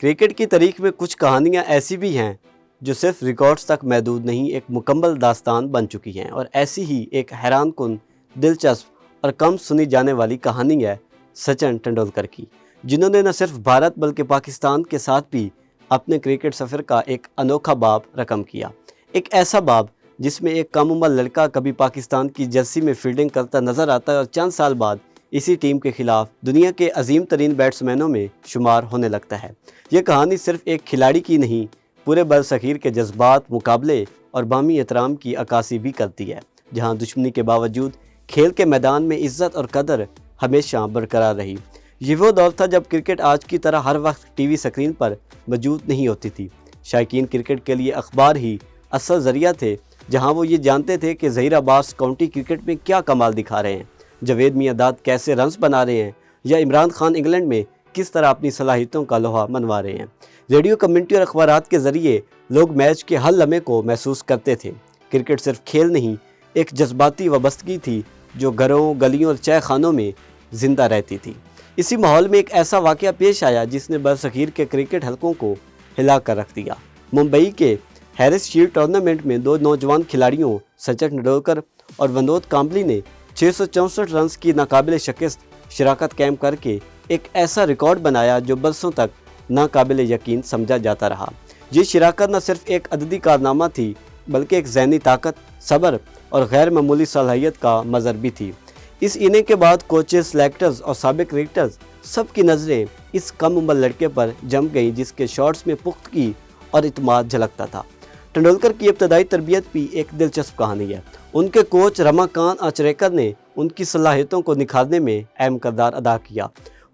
Cricket کی تاریخ میں کچھ کہانیاں ایسی بھی ہیں جو صرف ریکارڈز تک محدود نہیں، ایک مکمل داستان بن چکی ہیں، اور ایسی ہی ایک حیران کن، دلچسپ اور کم سنی جانے والی کہانی ہے سچن ٹنڈولکر کی، جنہوں نے نہ صرف بھارت بلکہ پاکستان کے ساتھ بھی اپنے کرکٹ سفر کا ایک انوکھا باب رقم کیا۔ ایک ایسا باب جس میں ایک کم عمر لڑکا کبھی پاکستان کی جرسی میں فیلڈنگ کرتا نظر آتا ہے اور چند سال بعد اسی ٹیم کے خلاف دنیا کے عظیم ترین بیٹسمینوں میں شمار ہونے لگتا ہے۔ یہ کہانی صرف ایک کھلاڑی کی نہیں، پورے برصغیر کے جذبات، مقابلے اور باہمی احترام کی عکاسی بھی کرتی ہے، جہاں دشمنی کے باوجود کھیل کے میدان میں عزت اور قدر ہمیشہ برقرار رہی۔ یہ وہ دور تھا جب کرکٹ آج کی طرح ہر وقت ٹی وی سکرین پر موجود نہیں ہوتی تھی۔ شائقین کرکٹ کے لیے اخبار ہی اصل ذریعہ تھے، جہاں وہ یہ جانتے تھے کہ ظہیر عباس کاؤنٹی کرکٹ میں کیا کمال دکھا رہے ہیں، جاوید میاں داد کیسے رنز بنا رہے ہیں، یا عمران خان انگلینڈ میں کس طرح اپنی صلاحیتوں کا لوہا منوا رہے ہیں۔ ریڈیو، کمیونٹی اور اخبارات کے ذریعے لوگ میچ کے ہر لمحے کو محسوس کرتے تھے۔ کرکٹ صرف کھیل نہیں، ایک جذباتی وابستگی تھی جو گھروں، گلیوں اور چائے خانوں میں زندہ رہتی تھی۔ اسی ماحول میں ایک ایسا واقعہ پیش آیا جس نے برصغیر کے کرکٹ حلقوں کو ہلا کر رکھ دیا۔ ممبئی کے ہیرس شیلڈ ٹورنامنٹ میں دو نوجوان کھلاڑیوں سچن ٹنڈولکر اور ونود کامبلی نے 664 رنز کی ناقابل شکست شراکت قائم کر کے ایک ایسا ریکارڈ بنایا جو برسوں تک ناقابل یقین سمجھا جاتا رہا۔ یہ شراکت نہ صرف ایک عددی کارنامہ تھی بلکہ ایک ذہنی طاقت، صبر اور غیر معمولی صلاحیت کا مظہر بھی تھی۔ اس اننگ کے بعد کوچز، سلیکٹرز اور سابق کرکٹرز سب کی نظریں اس کم عمر لڑکے پر جم گئیں جس کے شاٹس میں پختگی اور اعتماد جھلکتا تھا۔ ٹنڈولکر کی ابتدائی تربیت بھی ایک دلچسپ کہانی ہے۔ ان کے کوچ رماکانت آچریکر نے ان کی صلاحیتوں کو نکھارنے میں اہم کردار ادا کیا۔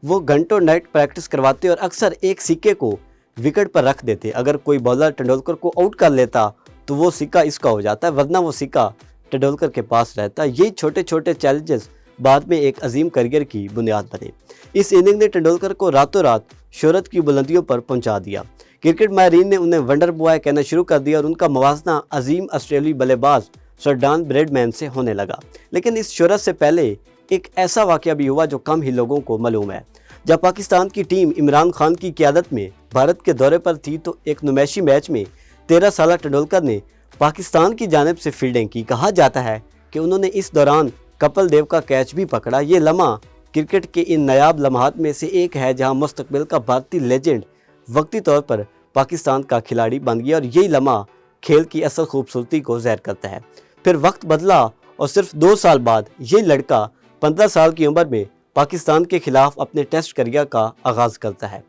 وہ گھنٹوں نائٹ پریکٹس کرواتے اور اکثر ایک سکے کو وکٹ پر رکھ دیتے۔ اگر کوئی بولر ٹنڈولکر کو آؤٹ کر لیتا تو وہ سکہ اس کا ہو جاتا، ورنہ وہ سکہ ٹنڈولکر کے پاس رہتا۔ یہ چھوٹے چھوٹے چیلنجز بعد میں ایک عظیم کیریئر کی بنیاد بنے۔ اس اننگ نے ٹنڈولکر کو راتوں رات شہرت کی بلندیوں پر پہنچا دیا۔ کرکٹ ماہرین نے انہیں ونڈر بوائے کہنا شروع کر دیا اور ان کا موازنہ عظیم آسٹریلوی بلے باز سر ڈان بریڈمین سے ہونے لگا۔ لیکن اس شہرت سے پہلے ایک ایسا واقعہ بھی ہوا جو کم ہی لوگوں کو معلوم ہے۔ جب پاکستان کی ٹیم عمران خان کی قیادت میں بھارت کے دورے پر تھی تو ایک نمائشی میچ میں 13 سالہ ٹنڈولکر نے پاکستان کی جانب سے فیلڈنگ کی۔ کہا جاتا ہے کہ انہوں نے اس دوران کپل دیو کا کیچ بھی پکڑا۔ یہ لمحہ کرکٹ کے ان نایاب لمحات میں سے ایک ہے جہاں مستقبل کا بھارتی لیجنڈ وقتی طور پر پاکستان کا کھلاڑی بن گیا، اور یہی لمحہ کھیل کی اصل خوبصورتی کو ظاہر کرتا ہے۔ پھر وقت بدلا اور صرف 2 سال بعد یہ لڑکا 15 سال کی عمر میں پاکستان کے خلاف اپنے ٹیسٹ کیریئر کا آغاز کرتا ہے۔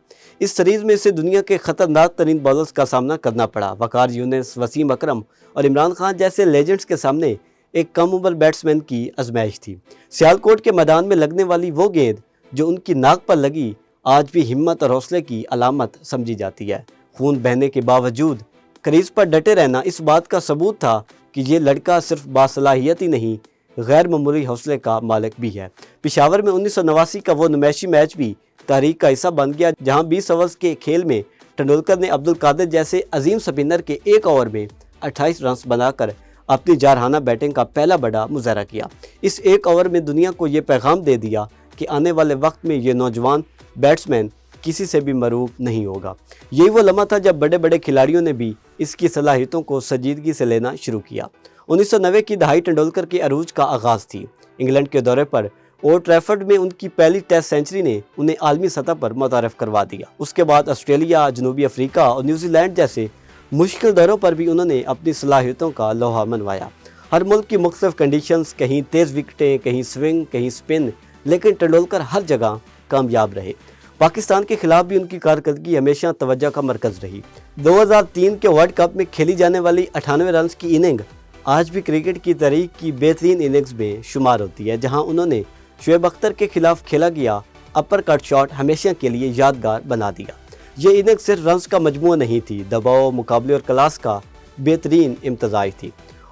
اس سیریز میں اسے دنیا کے خطرناک ترین بالرز کا سامنا کرنا پڑا۔ وقار یونس، وسیم اکرم اور عمران خان جیسے لیجنڈز کے سامنے ایک کم عمر بیٹسمین کی آزمائش تھی۔ سیالکوٹ کے میدان میں لگنے والی وہ گیند جو ان کی ناک پر لگی آج بھی ہمت اور حوصلے کی علامت سمجھی جاتی ہے۔ خون بہنے کے باوجود کریز پر ڈٹے رہنا اس بات کا ثبوت تھا کہ یہ لڑکا صرف باصلاحیت ہی نہیں، غیر معمولی حوصلے کا مالک بھی ہے۔ پشاور میں 1989 کا وہ نمائشی میچ بھی تاریخ کا حصہ بن گیا جہاں 20 اوورز کے کھیل میں ٹنڈولکر نے عبدالقادر جیسے عظیم سپنر کے ایک اوور میں 28 رنز بنا کر اپنی جارحانہ بیٹنگ کا پہلا بڑا مظاہرہ کیا۔ اس ایک اوور میں دنیا کو یہ پیغام دے دیا کہ آنے والے وقت میں یہ نوجوان بیٹسمین کسی سے بھی مروب نہیں ہوگا۔ یہی وہ لمحہ تھا جب بڑے بڑے کھلاڑیوں نے بھی اس کی صلاحیتوں کو سنجیدگی سے لینا شروع کیا۔ 1990 کی دہائی ٹنڈولکر کے عروج کا آغاز تھی۔ انگلینڈ کے دورے پر اولڈ ٹریفرڈ میں ان کی پہلی ٹیسٹ سینچری نے انہیں عالمی سطح پر متعارف کروا دیا۔ اس کے بعد آسٹریلیا، جنوبی افریقہ اور نیوزی لینڈ جیسے مشکل دوروں پر بھی انہوں نے اپنی صلاحیتوں کا لوہا منوایا۔ ہر ملک کی مختلف کنڈیشنز، کہیں تیز وکٹیں، کہیں سوئنگ، کہیں سپن، لیکن ٹنڈولکر ہر جگہ کامیاب رہے۔ پاکستان کے خلاف بھی ان کی کارکردگی ہمیشہ توجہ کا مرکز رہی۔ 2003 کے ورلڈ کپ میں کھیلی جانے والی 98 رنز کی اننگ آج بھی کرکٹ کی تاریخ کی بہترین اننگز میں شمار ہوتی ہے، جہاں انہوں نے شعیب اختر کے خلاف کھیلا گیا اپر کٹ شاٹ ہمیشہ کے لیے یادگار بنا دیا۔ یہ اننگ صرف رنز کا مجموعہ نہیں تھی، دباؤ، مقابلے اور کلاس کا بہترین امتزاج تھی۔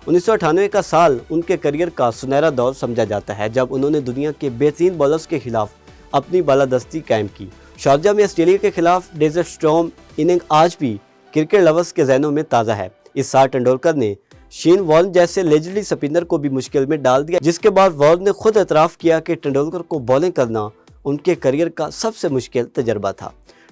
1998 کا سال ان کے کیریئر کا سنہرا دور سمجھا جاتا ہے جب انہوں نے دنیا کے بہترین بالرز کے خلاف اپنی بالادستی قائم کی۔ شارجہ میں آسٹریلیا کے خلاف ڈیزرٹ اسٹارم اننگ آج بھی کرکٹ لورز کے ذہنوں میں تازہ ہے۔ اس سال ٹنڈولکر نے شین وارن جیسے لیجنڈری سپنر کو بھی مشکل میں ڈال دیا، جس کے بعد وارن نے خود اعتراف کیا کہ ٹنڈولکر کو بالنگ کرنا ان کے کیریئر کا سب سے مشکل تجربہ تھا۔